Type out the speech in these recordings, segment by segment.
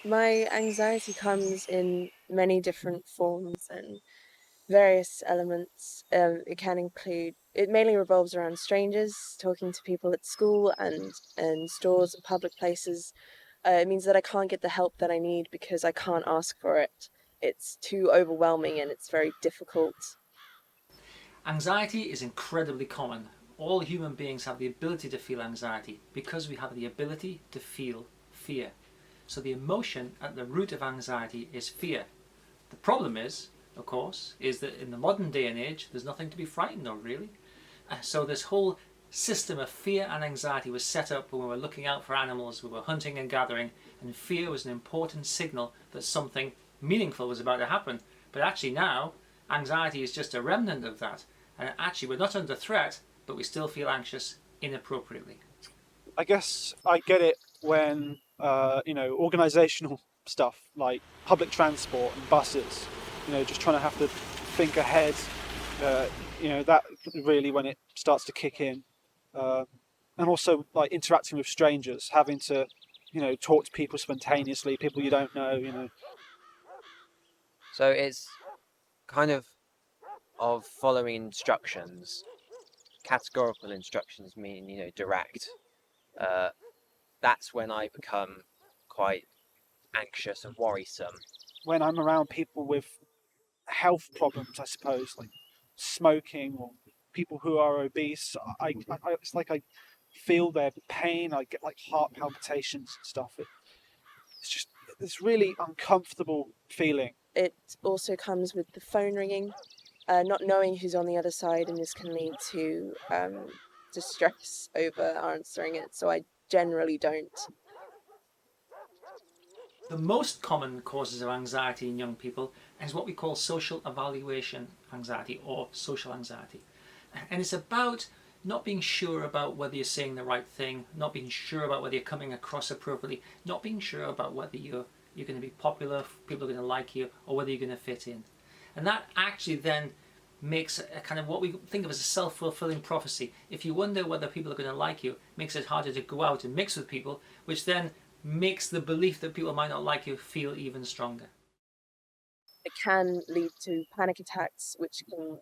My anxiety comes in many different forms and various elements. It can include, it mainly revolves around strangers, talking to people at school and in stores and public places. It means that I can't get the help that I need because I can't ask for it. It's too overwhelming and it's very difficult. Anxiety is incredibly common. All human beings have the ability to feel anxiety because we have the ability to feel fear. So the emotion at the root of anxiety is fear. The problem is, of course, is that in the modern day and age, there's nothing to be frightened of, really. So this whole system of fear and anxiety was set up when we were looking out for animals, we were hunting and gathering, and fear was an important signal that something meaningful was about to happen. But actually now, anxiety is just a remnant of that. And actually we're not under threat, but we still feel anxious inappropriately. I guess I get it when, organizational stuff like public transport and buses, just trying to have to think ahead, that really when it starts to kick in. And also like interacting with strangers, having to, talk to people spontaneously, people you don't know. So it's kind of following instructions. Categorical instructions mean, direct. That's when I become quite anxious and worrisome. When I'm around people with health problems, I suppose, like smoking or people who are obese, it's like I feel their pain. I get like heart palpitations and stuff. It's just this really uncomfortable feeling. It also comes with the phone ringing, not knowing who's on the other side, and this can lead to distress over answering it. So I generally don't. The most common causes of anxiety in young people is what we call social evaluation anxiety or social anxiety. And it's about not being sure about whether you're saying the right thing, not being sure about whether you're coming across appropriately, not being sure about whether you're going to be popular, people are going to like you, or whether you're going to fit in. And that actually then makes a kind of what we think of as a self-fulfilling prophecy. If you wonder whether people are going to like you, it makes it harder to go out and mix with people, which then makes the belief that people might not like you feel even stronger. It can lead to panic attacks, which can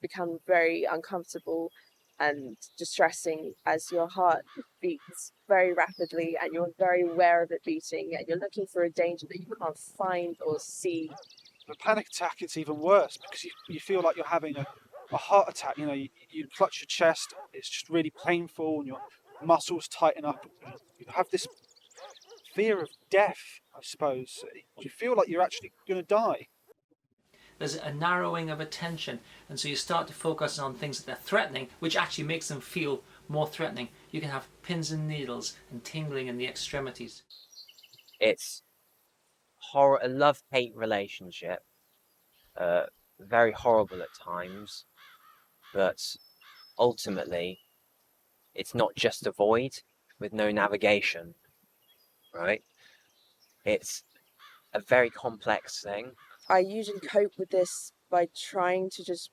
become very uncomfortable and distressing as your heart beats very rapidly and you're very aware of it beating and you're looking for a danger that you can't find or see. A panic attack, it's even worse because you feel like you're having a heart attack. You clutch your chest, it's just really painful and your muscles tighten up. You have this fear of death, I suppose. You feel like you're actually going to die. There's a narrowing of attention, and so you start to focus on things that are threatening, which actually makes them feel more threatening. You can have pins and needles and tingling in the extremities. It's a love-hate relationship, very horrible at times, but ultimately it's not just a void with no navigation, right? It's a very complex thing. I usually cope with this by trying to just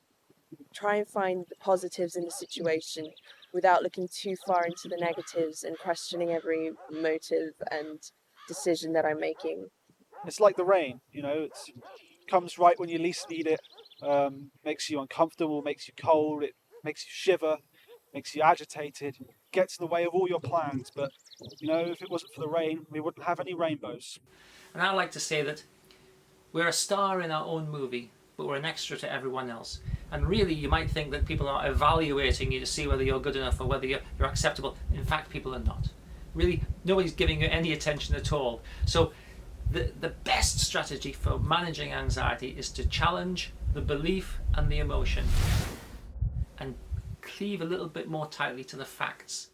try and find the positives in the situation without looking too far into the negatives and questioning every motive and decision that I'm making. It's like the rain, it comes right when you least need it, makes you uncomfortable, makes you cold, it makes you shiver, makes you agitated, gets in the way of all your plans. But, if it wasn't for the rain, we wouldn't have any rainbows. And I like to say that we're a star in our own movie, but we're an extra to everyone else. And really, you might think that people are evaluating you to see whether you're good enough or whether you're acceptable. In fact, people are not. Really, nobody's giving you any attention at all. So the best strategy for managing anxiety is to challenge the belief and the emotion and cleave a little bit more tightly to the facts.